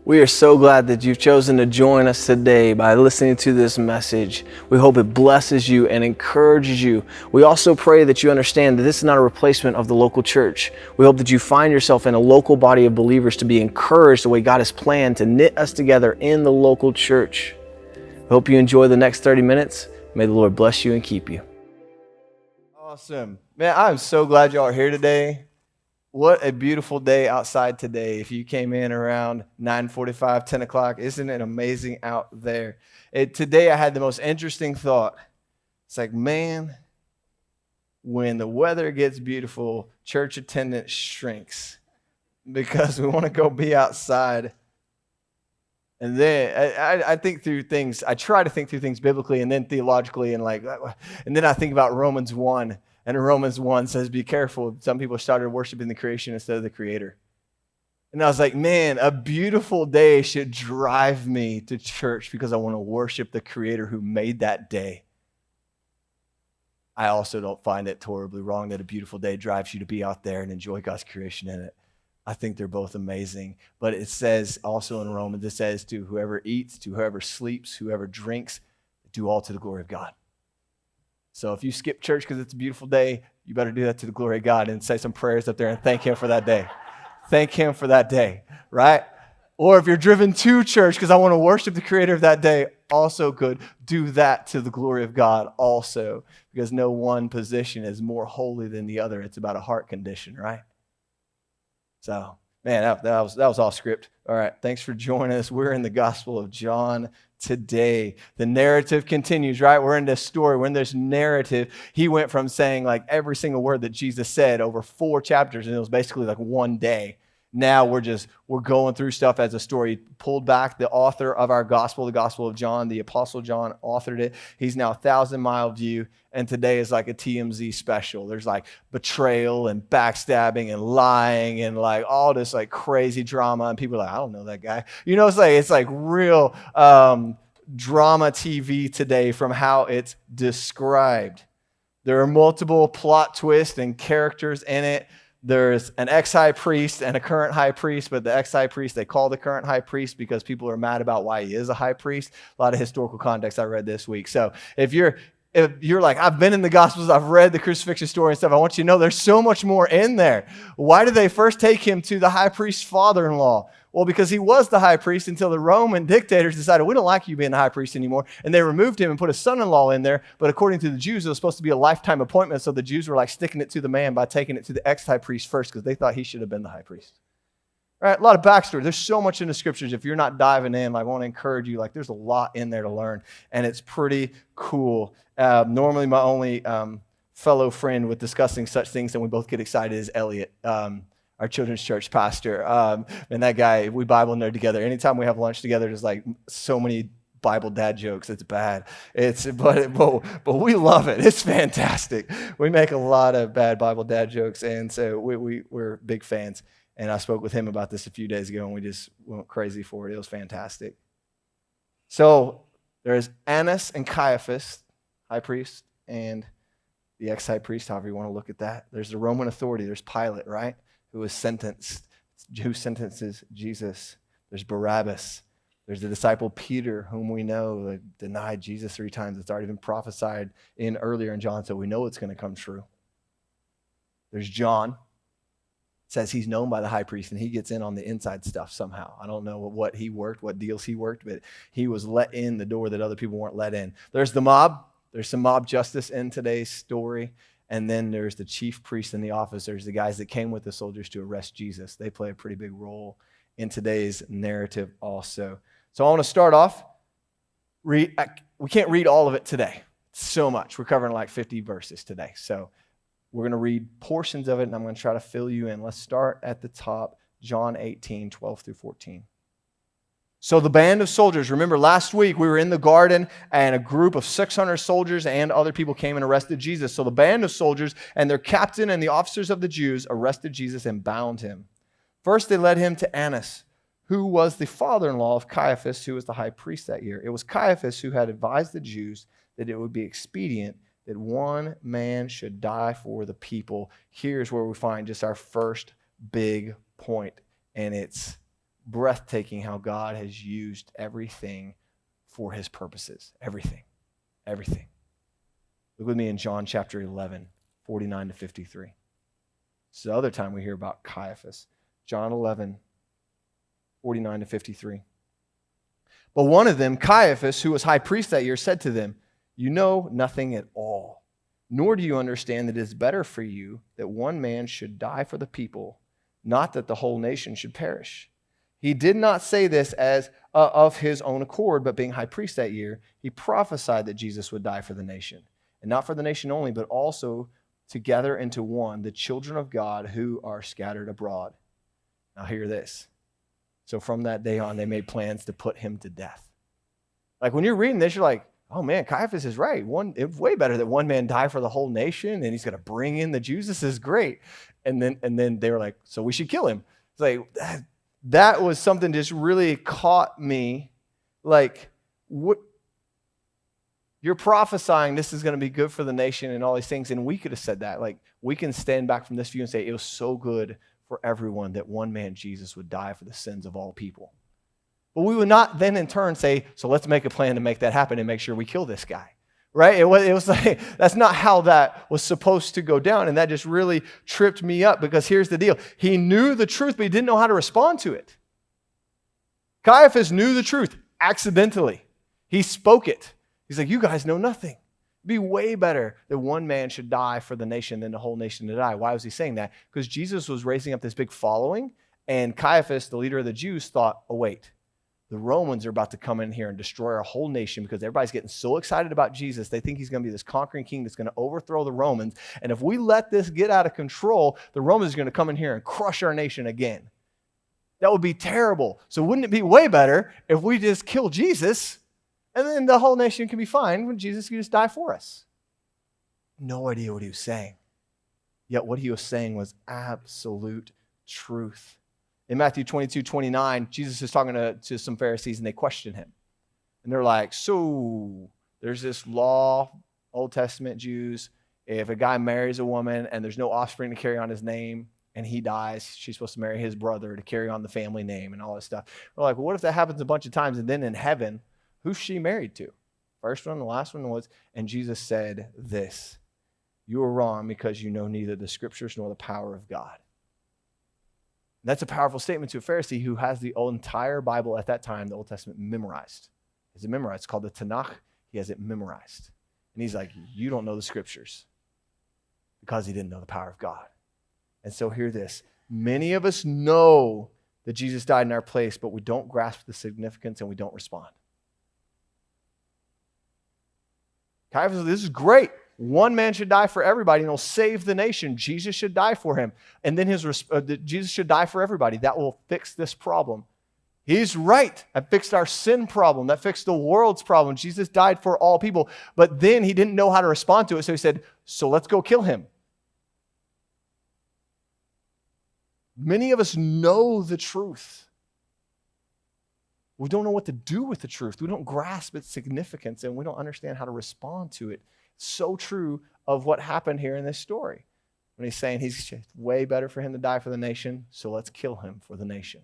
We are so glad that you've chosen to join us today by listening to this message. We hope it blesses you and encourages you. We also pray that you understand that this is not a replacement of the local church. We hope that you find yourself in a local body of believers to be encouraged the way God has planned to knit us together in the local church. We hope you enjoy the next 30 minutes. May the Lord bless you and keep you. Awesome. Man, I'm so glad y'all are here today. What a beautiful day outside today. If you came in around 9:45, 10 o'clock, isn't it amazing out there? Today I had the most interesting thought. It's like, man, when the weather gets beautiful, church attendance shrinks because we want to go be outside. And then I think through things, I try to think through things biblically and then theologically, and then I think about Romans 1. And Romans 1 says, be careful. Some people started worshiping the creation instead of the creator. And I was like, man, a beautiful day should drive me to church because I want to worship the creator who made that day. I also don't find it horribly wrong that a beautiful day drives you to be out there and enjoy God's creation in it. I think they're both amazing. But it says also in Romans, it says to whoever eats, to whoever sleeps, whoever drinks, do all to the glory of God. So if you skip church because it's a beautiful day, you better do that to the glory of God and say some prayers up there and thank him for that day. Thank him for that day, right? Or if you're driven to church because I want to worship the creator of that day, also good. Do that to the glory of God also, because no one position is more holy than the other. It's about a heart condition, right? So, man, that was off script. All right, thanks for joining us. We're in the Gospel of John today. The narrative continues, right? We're in this story. We're in this narrative. He went from saying like every single word that Jesus said over 4 chapters, and it was basically like one day. Now we're going through stuff as a story. Pulled back the author of our gospel, the Gospel of John, the Apostle John authored it. He's now 1,000-mile view, and today is like a TMZ special. There's like betrayal and backstabbing and lying and like all this like crazy drama, and people are like, I don't know that guy. You know, it's like real drama TV today from how it's described. There are multiple plot twists and characters in it. There's an ex-high priest and a current high priest, but the ex-high priest, they call the current high priest because people are mad about why he is a high priest. A lot of historical context I read this week. So if you're like, I've been in the Gospels, I've read the crucifixion story and stuff, I want you to know there's so much more in there. Why did they first take him to the high priest's father-in-law? Well, because he was the high priest until the Roman dictators decided, we don't like you being the high priest anymore. And they removed him and put a son-in-law in there. But according to the Jews, it was supposed to be a lifetime appointment. So the Jews were like sticking it to the man by taking it to the ex-high priest first because they thought he should have been the high priest. All right, a lot of backstory. There's so much in the scriptures. If you're not diving in, I want to encourage you. Like, there's a lot in there to learn, and it's pretty cool. Normally, my only fellow friend with discussing such things, and we both get excited, is Elliot, our children's church pastor. And that guy, we Bible nerd together. Anytime we have lunch together, there's like so many Bible dad jokes. It's bad. But we love it. It's fantastic. We make a lot of bad Bible dad jokes, and so we're big fans. And I spoke with him about this a few days ago, and we just went crazy for it. It was fantastic. So there's Annas and Caiaphas, high priest, and the ex-high priest, however you want to look at that. There's the Roman authority. There's Pilate, right, who sentences Jesus. There's Barabbas. There's the disciple Peter, whom we know denied Jesus 3 times. It's already been prophesied in earlier in John, so we know it's going to come true. There's John. Says he's known by the high priest, and he gets in on the inside stuff somehow. I don't know what deals he worked, but he was let in the door that other people weren't let in. There's the mob. There's some mob justice in today's story. And then there's the chief priests and the officers, the guys that came with the soldiers to arrest Jesus. They play a pretty big role in today's narrative also. So I want to start off. We can't read all of it today. So much. We're covering like 50 verses today. So we're going to read portions of it, and I'm going to try to fill you in. Let's start at the top, John 18, 12 through 14. So the band of soldiers, remember last week we were in the garden, and a group of 600 soldiers and other people came and arrested Jesus. So the band of soldiers and their captain and the officers of the Jews arrested Jesus and bound him. First they led him to Annas, who was the father-in-law of Caiaphas, who was the high priest that year. It was Caiaphas who had advised the Jews that it would be expedient that one man should die for the people. Here's where we find just our first big point, and it's breathtaking how God has used everything for his purposes. Everything. Everything. Look with me in John chapter 11, 49 to 53. It's the other time we hear about Caiaphas. John 11, 49 to 53. But one of them, Caiaphas, who was high priest that year, said to them, "You know nothing at all, nor do you understand that it is better for you that one man should die for the people, not that the whole nation should perish." He did not say this as of his own accord, but being high priest that year, he prophesied that Jesus would die for the nation, and not for the nation only, but also to gather into one the children of God who are scattered abroad. Now hear this. So from that day on, they made plans to put him to death. Like when you're reading this, you're like, oh man, Caiaphas is right. It's way better that one man die for the whole nation, and he's going to bring in the Jews. This is great. And then they were like, so we should kill him. It's like that was something that just really caught me. Like, what? You're prophesying this is going to be good for the nation and all these things, and we could have said that. Like, we can stand back from this view and say it was so good for everyone that one man, Jesus, would die for the sins of all people. But we would not then in turn say, so let's make a plan to make that happen and make sure we kill this guy, right? It was like, that's not how that was supposed to go down, and that just really tripped me up because here's the deal. He knew the truth, but he didn't know how to respond to it. Caiaphas knew the truth accidentally. He spoke it. He's like, you guys know nothing. It'd be way better that one man should die for the nation than the whole nation to die. Why was he saying that? Because Jesus was raising up this big following, and Caiaphas, the leader of the Jews, thought, oh, wait, the Romans are about to come in here and destroy our whole nation because everybody's getting so excited about Jesus. They think he's going to be this conquering king that's going to overthrow the Romans. And if we let this get out of control, the Romans are going to come in here and crush our nation again. That would be terrible. So wouldn't it be way better if we just kill Jesus and then the whole nation can be fine when Jesus can just die for us? No idea what he was saying. Yet what he was saying was absolute truth. In Matthew 22:29, Jesus is talking to some Pharisees, and they question him. And they're like, so there's this law, Old Testament Jews, if a guy marries a woman and there's no offspring to carry on his name and he dies, she's supposed to marry his brother to carry on the family name and all this stuff. We're like, well, what if that happens a bunch of times and then in heaven, who's she married to? First one, the last one was, and Jesus said this, you are wrong because you know neither the scriptures nor the power of God. That's a powerful statement to a Pharisee who has the entire Bible at that time, the Old Testament, memorized. Is it memorized? It's called the Tanakh. He has it memorized. And he's like, you don't know the scriptures because he didn't know the power of God. And so hear this. Many of us know that Jesus died in our place, but we don't grasp the significance and we don't respond. Caiaphas said, this is great. One man should die for everybody and he'll save the nation. Jesus should die for him. And then Jesus should die for everybody. That will fix this problem. He's right. That fixed our sin problem. That fixed the world's problem. Jesus died for all people. But then he didn't know how to respond to it. So he said, so let's go kill him. Many of us know the truth. We don't know what to do with the truth. We don't grasp its significance and we don't understand how to respond to it. So true of what happened here in this story. When he's saying he's way better for him to die for the nation, so let's kill him for the nation.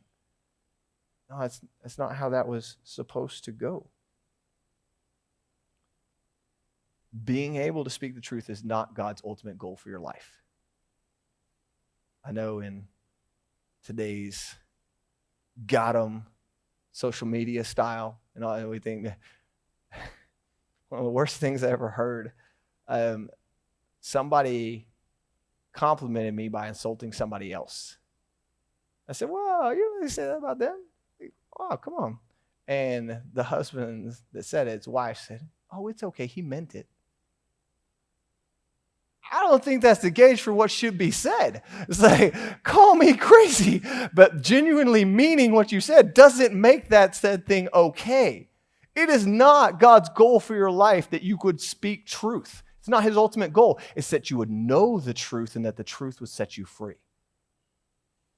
No, that's not how that was supposed to go. Being able to speak the truth is not God's ultimate goal for your life. I know in today's got 'em social media style and all everything, one of the worst things I ever heard, somebody complimented me by insulting somebody else. I said, well, you really say that about them? Oh, come on. And the husband that said it, his wife said, oh, it's okay. He meant it. I don't think that's the gauge for what should be said. It's like, call me crazy, but genuinely meaning what you said doesn't make that said thing okay. It is not God's goal for your life that you could speak truth. It's not his ultimate goal. It's that you would know the truth and that the truth would set you free.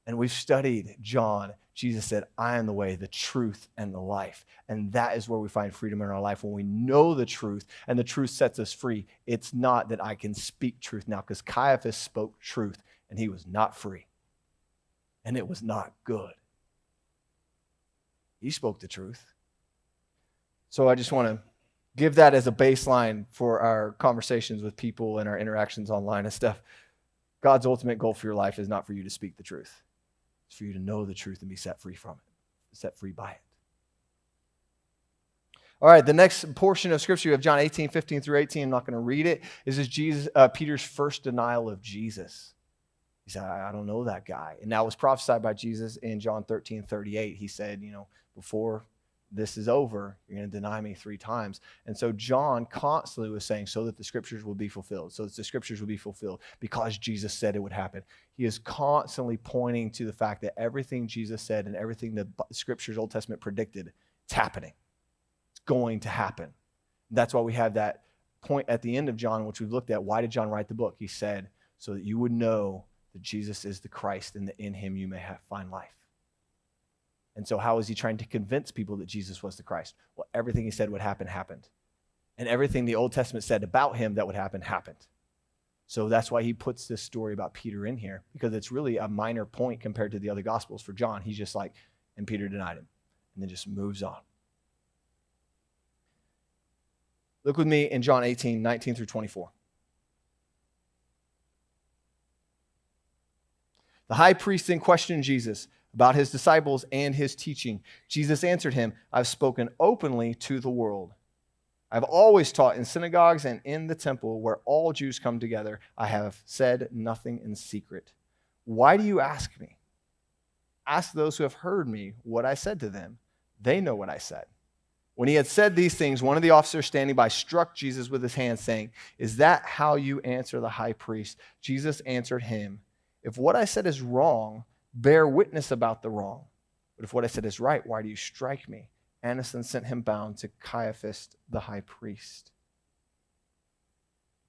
And we've studied John. Jesus said, I am the way, the truth, and the life. And that is where we find freedom in our life. When we know the truth and the truth sets us free, it's not that I can speak truth now, because Caiaphas spoke truth and he was not free. And it was not good. He spoke the truth. So I just want to give that as a baseline for our conversations with people and our interactions online and stuff. God's ultimate goal for your life is not for you to speak the truth. It's for you to know the truth and be set free from it, set free by it. All right, the next portion of Scripture, you have John 18, 15 through 18. I'm not going to read it. This is Peter's first denial of Jesus. He said, I don't know that guy. And that was prophesied by Jesus in John 13, 38. He said, before this is over, you're going to deny me 3 times. And so John constantly was saying, so that the Scriptures will be fulfilled, so that the Scriptures will be fulfilled, because Jesus said it would happen. He is constantly pointing to the fact that everything Jesus said and everything the Scriptures, Old Testament predicted, it's happening. It's going to happen. That's why we have that point at the end of John, which we've looked at. Why did John write the book? He said, so that you would know that Jesus is the Christ and that in him you may find life. And so how is he trying to convince people that Jesus was the Christ? Well, everything he said would happen, happened. And everything the Old Testament said about him that would happen, happened. So that's why he puts this story about Peter in here, because it's really a minor point compared to the other Gospels for John. He's just like, and Peter denied him, and then just moves on. Look with me in John 18, 19 through 24. The high priest then questioned Jesus about his disciples and his teaching. Jesus answered him, I've spoken openly to the world. I've always taught in synagogues and in the temple where all Jews come together. I have said nothing in secret. Why do you ask me? Ask those who have heard me what I said to them. They know what I said. When he had said these things, one of the officers standing by struck Jesus with his hand, saying, is that how you answer the high priest? Jesus answered him, if what I said is wrong, bear witness about the wrong. But if what I said is right, why do you strike me? Annas then sent him bound to Caiaphas, the high priest.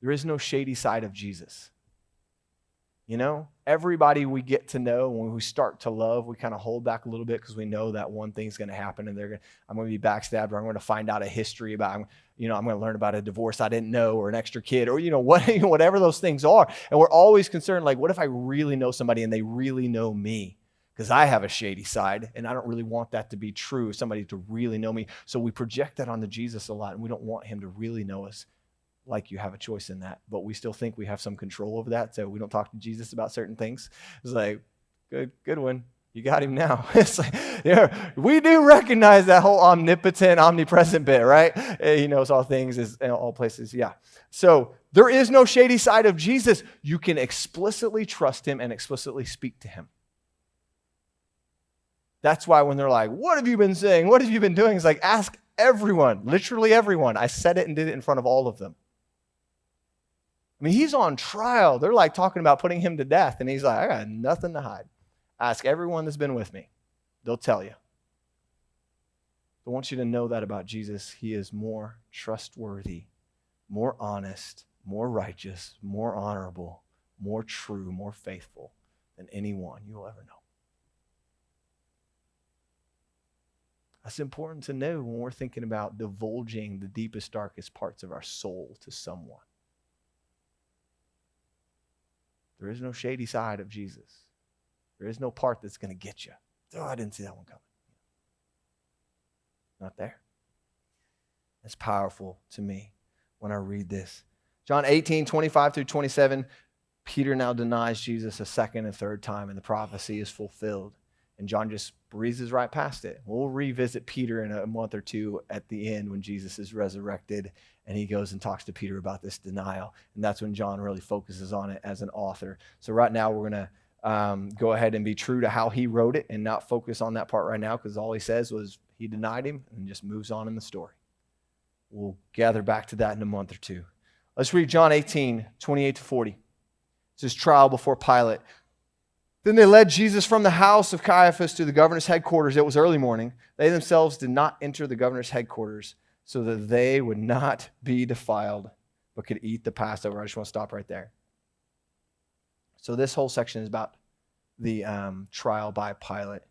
There is no shady side of Jesus. Everybody we get to know, when we start to love, we kind of hold back a little bit because we know that one thing's going to happen and I'm going to be backstabbed, or I'm going to find out a history about, I'm going to learn about a divorce I didn't know, or an extra kid, or whatever those things are. And we're always concerned, like, what if I really know somebody and they really know me? Because I have a shady side, and I don't really want that to be true, somebody to really know me. So we project that onto Jesus a lot, and we don't want him to really know us. Like, you have a choice in that, but we still think we have some control over that, so we don't talk to Jesus about certain things. It's like, good one. You got him now. It's like, we do recognize that whole omnipotent, omnipresent bit, right? He knows all things, is in all places. Yeah. So there is no shady side of Jesus. You can explicitly trust him and explicitly speak to him. That's why when they're like, what have you been saying? What have you been doing? It's like, ask everyone, literally everyone. I said it and did it in front of all of them. I mean, he's on trial. They're like talking about putting him to death. And he's like, I got nothing to hide. Ask everyone that's been with me. They'll tell you. I want you to know that about Jesus. He is more trustworthy, more honest, more righteous, more honorable, more true, more faithful than anyone you'll ever know. That's important to know when we're thinking about divulging the deepest, darkest parts of our soul to someone. There is no shady side of Jesus. There is no part that's going to get you. Oh, I didn't see that one coming. Not there. It's powerful to me when I read this. John 18, 25 through 27, Peter now denies Jesus a second and third time, and the prophecy is fulfilled. And John just breezes right past it. We'll revisit Peter in a month or two at the end when Jesus is resurrected, and he goes and talks to Peter about this denial. And that's when John really focuses on it as an author. So right now we're going to go ahead and be true to how he wrote it and not focus on that part right now, because all he says was he denied him and just moves on in the story. We'll gather back to that in a month or two. Let's read John 18, 28 to 40. It's his trial before Pilate. Then they led Jesus from the house of Caiaphas to the governor's headquarters. It was early morning. They themselves did not enter the governor's headquarters so that they would not be defiled, but could eat the Passover. I just want to stop right there. So this whole section is about the trial by Pilate.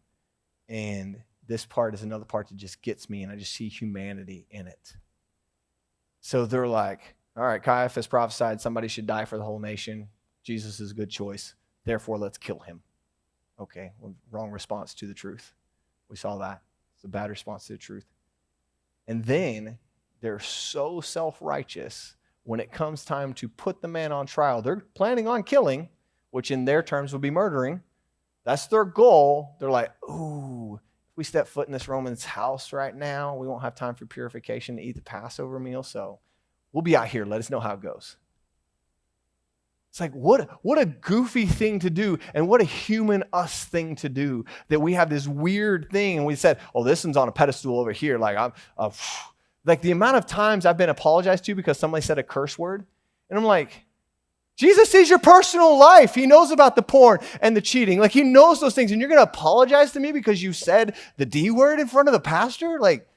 And this part is another part that just gets me, and I just see humanity in it. So they're like, all right, Caiaphas prophesied somebody should die for the whole nation. Jesus is a good choice. Therefore, let's kill him. Okay, well, wrong response to the truth. We saw that. It's a bad response to the truth. And then they're so self-righteous when it comes time to put the man on trial. They're planning on killing, which in their terms would be murdering. That's their goal. They're like, ooh, if we step foot in this Roman's house right now, we won't have time for purification to eat the Passover meal, so we'll be out here. Let us know how it goes. It's like, what a goofy thing to do, and what a human us thing to do, that we have this weird thing, and we said, oh, this one's on a pedestal over here. Like, like the amount of times I've been apologized to because somebody said a curse word, and I'm like, Jesus sees your personal life. He knows about the porn and the cheating. Like, he knows those things, and you're going to apologize to me because you said the D word in front of the pastor? Like,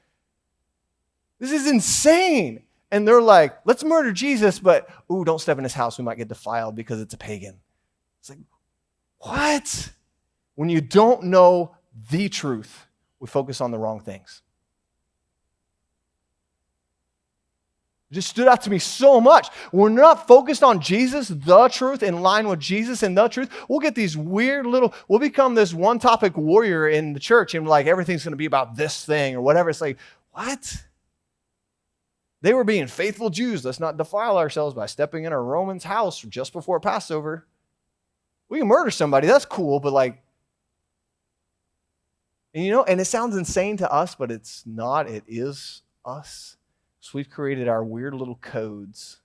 this is insane. And they're like, let's murder Jesus, but, ooh, don't step in his house. We might get defiled because it's a pagan. It's like, what? When you don't know the truth, we focus on the wrong things. It just stood out to me so much. We're not focused on Jesus, the truth, in line with Jesus and the truth. We'll get these weird we'll become this one topic warrior in the church, and like everything's going to be about this thing or whatever. It's like, what? They were being faithful Jews. Let's not defile ourselves by stepping in a Roman's house just before Passover. We can murder somebody. That's cool, but like, and it sounds insane to us, but it's not. It is us. So we've created our weird little codes,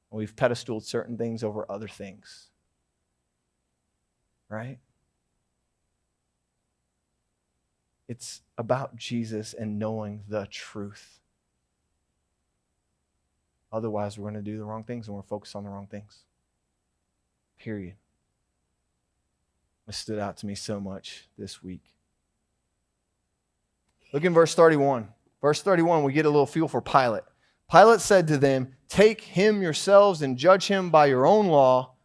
and we've pedestaled certain things over other things. Right? It's about Jesus and knowing the truth. Otherwise, we're going to do the wrong things, and we're focused on the wrong things. Period. It stood out to me so much this week. Look in verse 31. Verse 31, we get a little feel for Pilate. Pilate said to them, take him yourselves and judge him by your own law.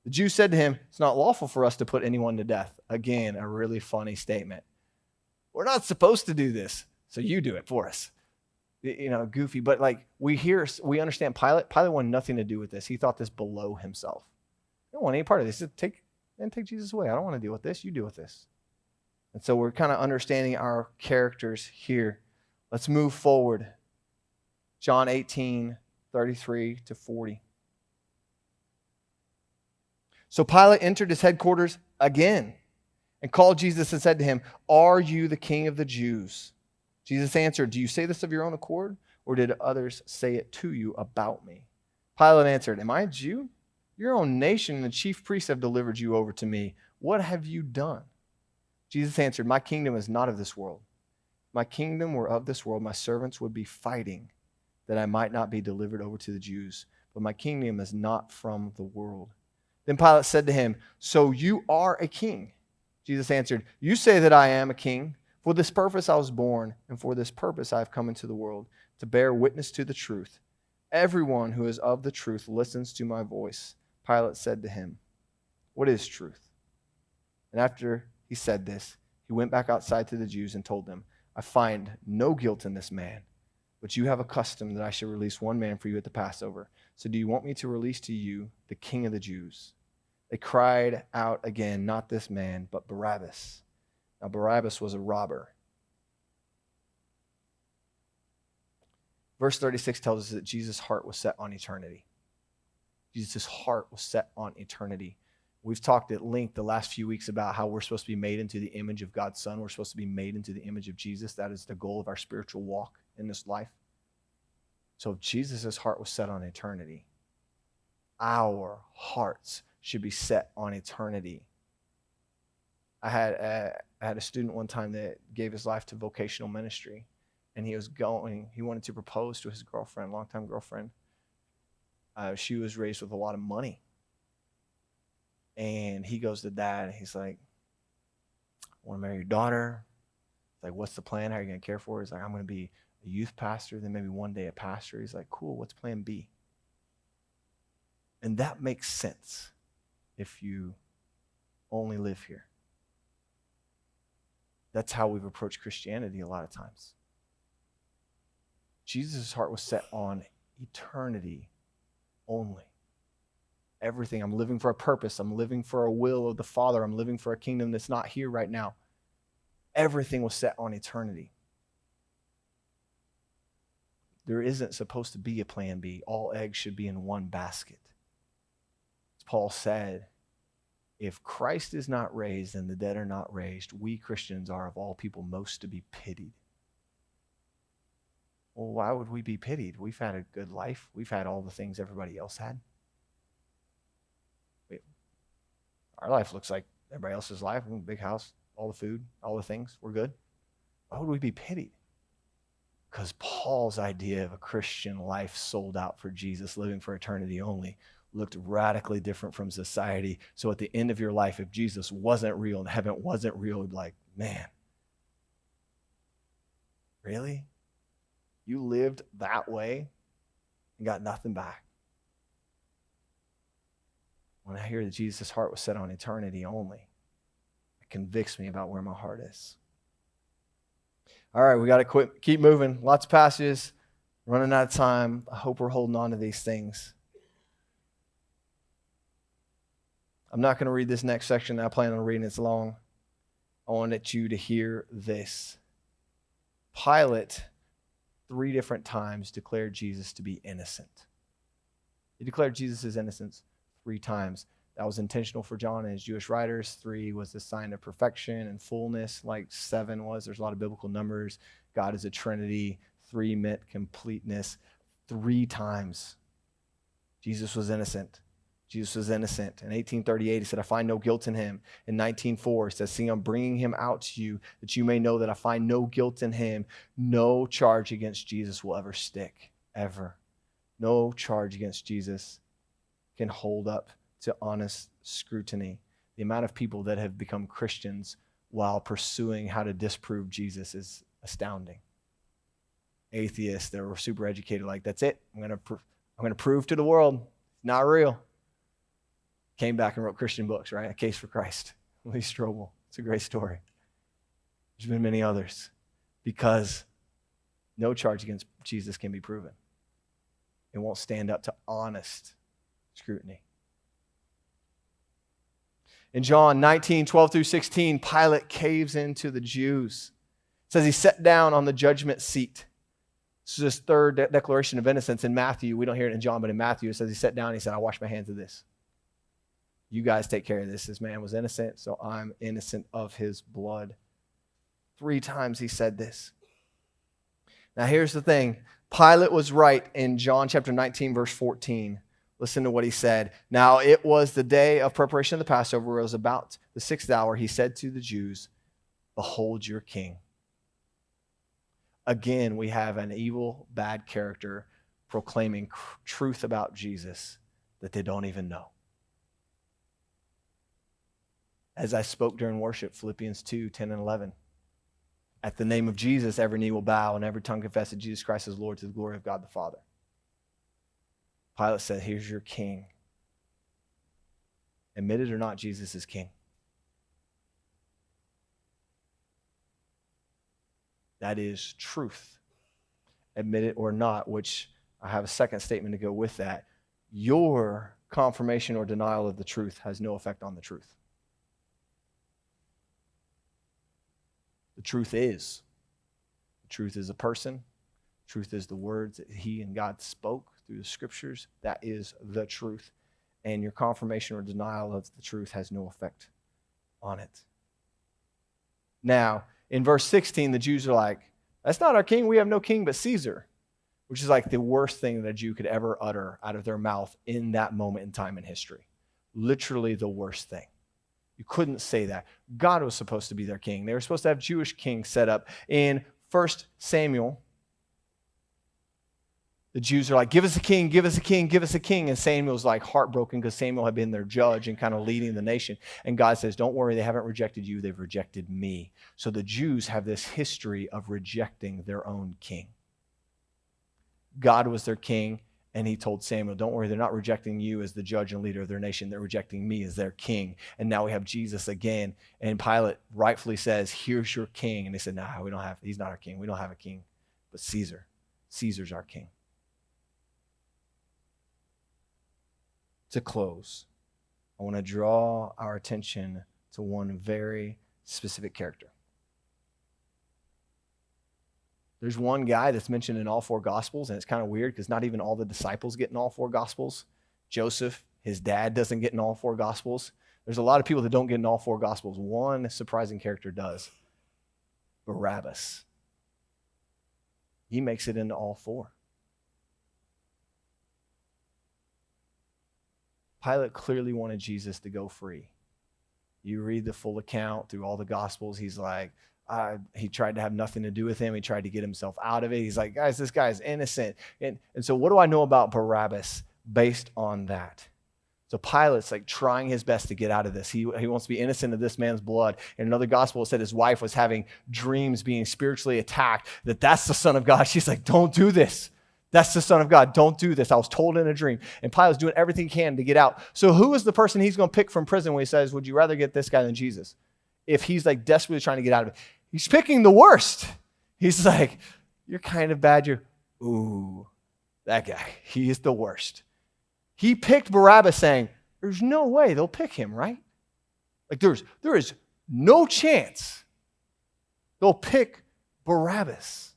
The Jews said to him, it's not lawful for us to put anyone to death. Again, a really funny statement. We're not supposed to do this, so you do it for us. Goofy, but like we understand Pilate wanted nothing to do with this. He thought this below himself. He don't want any part of this. He said, take Jesus away. I don't want to deal with this. You deal with this. And so we're kind of understanding our characters here. Let's move forward. John 18:33-40. So Pilate entered his headquarters again and called Jesus and said to him, are you the king of the Jews? Jesus answered, do you say this of your own accord, or did others say it to you about me? Pilate answered, am I a Jew? Your own nation and the chief priests have delivered you over to me. What have you done? Jesus answered, my kingdom is not of this world. If my kingdom were of this world, my servants would be fighting that I might not be delivered over to the Jews. But my kingdom is not from the world. Then Pilate said to him, so you are a king? Jesus answered, you say that I am a king. For this purpose I was born, and for this purpose I have come into the world, to bear witness to the truth. Everyone who is of the truth listens to my voice. Pilate said to him, what is truth? And after he said this, he went back outside to the Jews and told them, I find no guilt in this man, but you have a custom that I should release one man for you at the Passover. So do you want me to release to you the king of the Jews? They cried out again, not this man, but Barabbas. Now, Barabbas was a robber. Verse 36 tells us that Jesus' heart was set on eternity. Jesus' heart was set on eternity. We've talked at length the last few weeks about how we're supposed to be made into the image of God's Son. We're supposed to be made into the image of Jesus. That is the goal of our spiritual walk in this life. So if Jesus' heart was set on eternity, our hearts should be set on eternity. I had a student one time that gave his life to vocational ministry, and he wanted to propose to his girlfriend, longtime girlfriend. She was raised with a lot of money. And he goes to dad, and he's like, I want to marry your daughter. It's like, what's the plan? How are you going to care for her? He's like, I'm going to be a youth pastor, then maybe one day a pastor. He's like, cool, what's plan B? And that makes sense if you only live here. That's how we've approached Christianity a lot of times. Jesus' heart was set on eternity only. Everything. I'm living for a purpose. I'm living for a will of the Father. I'm living for a kingdom that's not here right now. Everything was set on eternity. There isn't supposed to be a plan B. All eggs should be in one basket. As Paul said, if Christ is not raised and the dead are not raised, we Christians are of all people most to be pitied. Well, why would we be pitied? We've had a good life. We've had all the things everybody else had. Our life looks like everybody else's life. Big house, all the food, all the things. We're good. Why would we be pitied? Because Paul's idea of a Christian life sold out for Jesus, living for eternity only, looked radically different from society. So at the end of your life, if Jesus wasn't real and heaven wasn't real, you'd be like, man, really? You lived that way and got nothing back? When I hear that Jesus' heart was set on eternity only, it convicts me about where my heart is. All right, we got to keep moving. Lots of passages, running out of time. I hope we're holding on to these things. I'm not going to read this next section. I plan on reading it. It's long. I wanted you to hear this. Pilate, 3 different times, declared Jesus to be innocent. He declared Jesus' innocence 3 times. That was intentional for John and his Jewish writers. 3 was the sign of perfection and fullness, like 7 was. There's a lot of biblical numbers. God is a Trinity. 3 meant completeness. 3 times Jesus was innocent. Jesus was innocent. In 1838, he said, I find no guilt in him. In 1904, he says, see, I'm bringing him out to you that you may know that I find no guilt in him. No charge against Jesus will ever stick, ever. No charge against Jesus can hold up to honest scrutiny. The amount of people that have become Christians while pursuing how to disprove Jesus is astounding. Atheists that were super educated, like, that's it. I'm going to prove to the world it's not real. Came back and wrote Christian books, right? A Case for Christ. Lee Strobel. It's a great story. There's been many others. Because no charge against Jesus can be proven. It won't stand up to honest scrutiny. In John 19:12-16, Pilate caves into the Jews. It says he sat down on the judgment seat. This is his 3rd declaration of innocence. In Matthew, we don't hear it in John, but in Matthew, it says he sat down and he said, I wash my hands of this. You guys take care of this. This man was innocent, so I'm innocent of his blood. 3 times he said this. Now here's the thing. Pilate was right in John chapter 19, verse 14. Listen to what he said. Now it was the day of preparation of the Passover. It was about the 6th hour. He said to the Jews, behold your king. Again, we have an evil, bad character proclaiming truth about Jesus that they don't even know. As I spoke during worship, Philippians 2:10-11. At the name of Jesus, every knee will bow and every tongue confess that Jesus Christ is Lord to the glory of God the Father. Pilate said, here's your king. Admit it or not, Jesus is king. That is truth. Admit it or not, which I have a second statement to go with that. Your confirmation or denial of the truth has no effect on the truth. The truth is. The truth is a person. Truth is the words that he and God spoke through the scriptures. That is the truth. And your confirmation or denial of the truth has no effect on it. Now, in verse 16, the Jews are like, that's not our king. We have no king but Caesar, which is like the worst thing that a Jew could ever utter out of their mouth in that moment in time in history. Literally the worst thing. You couldn't say that. God was supposed to be their king. They were supposed to have Jewish kings set up. In 1 Samuel, the Jews are like, give us a king, give us a king, give us a king. And Samuel's like heartbroken because Samuel had been their judge and kind of leading the nation. And God says, don't worry, they haven't rejected you, they've rejected me. So the Jews have this history of rejecting their own king. God was their king. And he told Samuel, don't worry, they're not rejecting you as the judge and leader of their nation. They're rejecting me as their king. And now we have Jesus again. And Pilate rightfully says, here's your king. And they said, no, he's not our king. We don't have a king, but Caesar. Caesar's our king. To close, I want to draw our attention to one very specific character. There's one guy that's mentioned in all four Gospels, and it's kind of weird because not even all the disciples get in all four Gospels. Joseph, his dad, doesn't get in all four Gospels. There's a lot of people that don't get in all four Gospels. One surprising character does. Barabbas. He makes it into all four. Pilate clearly wanted Jesus to go free. You read the full account through all the Gospels, he's like, he tried to have nothing to do with him. He tried to get himself out of it. He's like, guys, this guy is innocent. And so what do I know about Barabbas based on that? So Pilate's like trying his best to get out of this. He wants to be innocent of this man's blood. In another gospel, it said his wife was having dreams, being spiritually attacked, that's the Son of God. She's like, don't do this. That's the Son of God. Don't do this. I was told in a dream. And Pilate's doing everything he can to get out. So who is the person he's going to pick from prison when he says, would you rather get this guy than Jesus? If he's like desperately trying to get out of it. He's picking the worst. He's like, you're kind of bad. Ooh, that guy. He is the worst. He picked Barabbas saying, there's no way they'll pick him, right? Like there is no chance they'll pick Barabbas.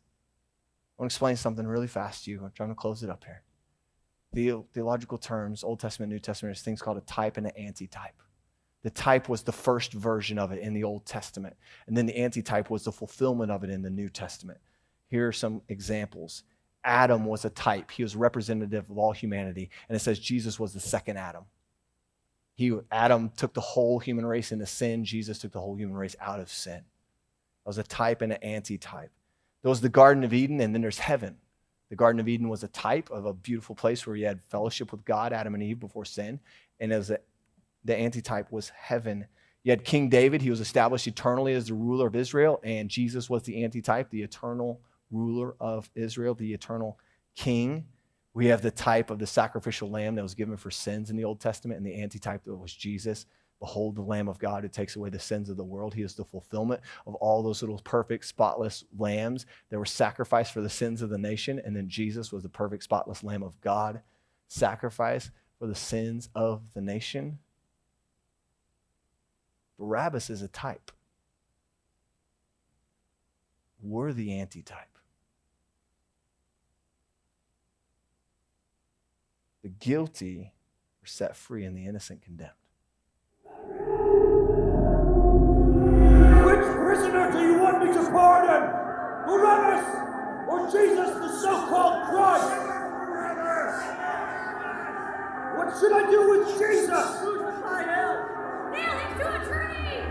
I want to explain something really fast to you. I'm trying to close it up here. Theological terms, Old Testament, New Testament, there's things called a type and an antitype. The type was the first version of it in the Old Testament. And then the antitype was the fulfillment of it in the New Testament. Here are some examples. Adam was a type. He was representative of all humanity. And it says Jesus was the second Adam. Adam took the whole human race into sin. Jesus took the whole human race out of sin. That was a type and an antitype. There was the Garden of Eden, and then there's heaven. The Garden of Eden was a type of a beautiful place where you had fellowship with God, Adam and Eve, before sin. And the antitype was heaven. You had King David. He was established eternally as the ruler of Israel, and Jesus was the antitype, the eternal ruler of Israel, the eternal king. We have the type of the sacrificial lamb that was given for sins in the Old Testament, and the antitype that was Jesus. Behold the Lamb of God who takes away the sins of the world. He is the fulfillment of all those little perfect, spotless lambs that were sacrificed for the sins of the nation. And then Jesus was the perfect, spotless Lamb of God, sacrificed for the sins of the nation. Barabbas is a type. We're the antitype. The guilty are set free and the innocent condemned. Which prisoner do you want me to pardon? Barabbas or Jesus, the so-called Christ? What should I do with Jesus? Crucify him! Nail him to a tree!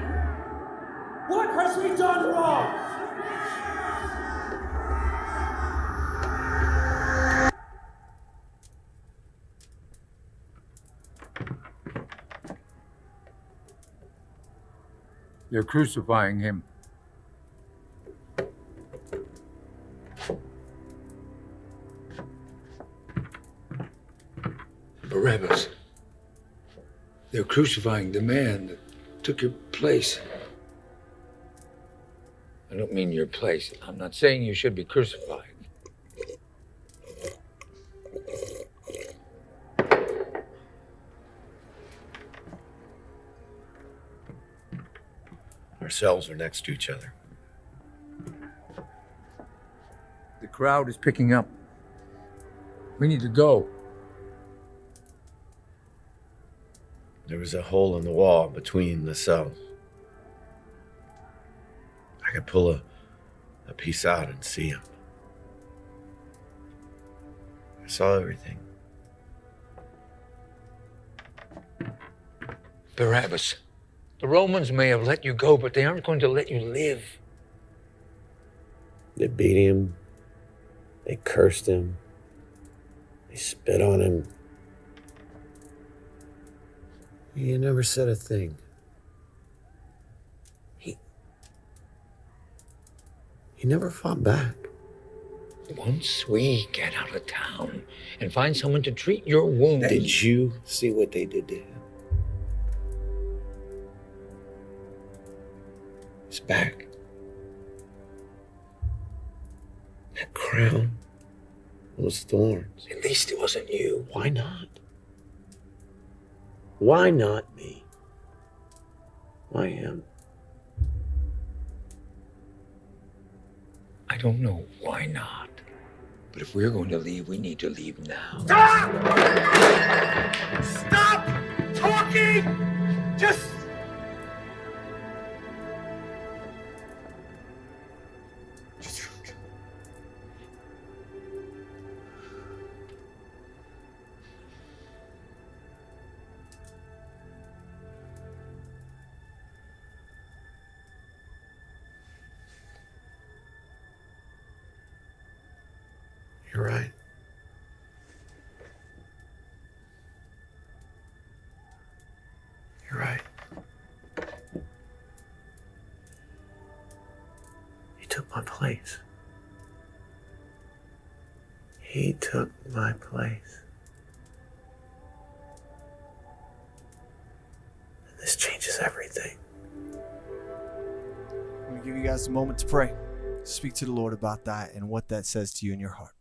What has he done wrong? They're crucifying him. Barabbas. They're crucifying the man that took your place. I don't mean your place. I'm not saying you should be crucified. Our cells are next to each other. The crowd is picking up. We need to go. There was a hole in the wall between the cells. I could pull a piece out and see him. I saw everything. Barabbas. The Romans may have let you go, but they aren't going to let you live. They beat him. They cursed him. They spit on him. He never said a thing. He never fought back. Once we get out of town and find someone to treat your wounded... Did you see what they did to him? His back. That crown. Those thorns. At least it wasn't you. Why not? Why not me? Why him? I don't know. Why not? But if we're going to leave, we need to leave now. Stop! Stop talking! Just... You're right. You're right. He took my place. He took my place. And this changes everything. I'm going to give you guys a moment to pray. Speak to the Lord about that and what that says to you in your heart.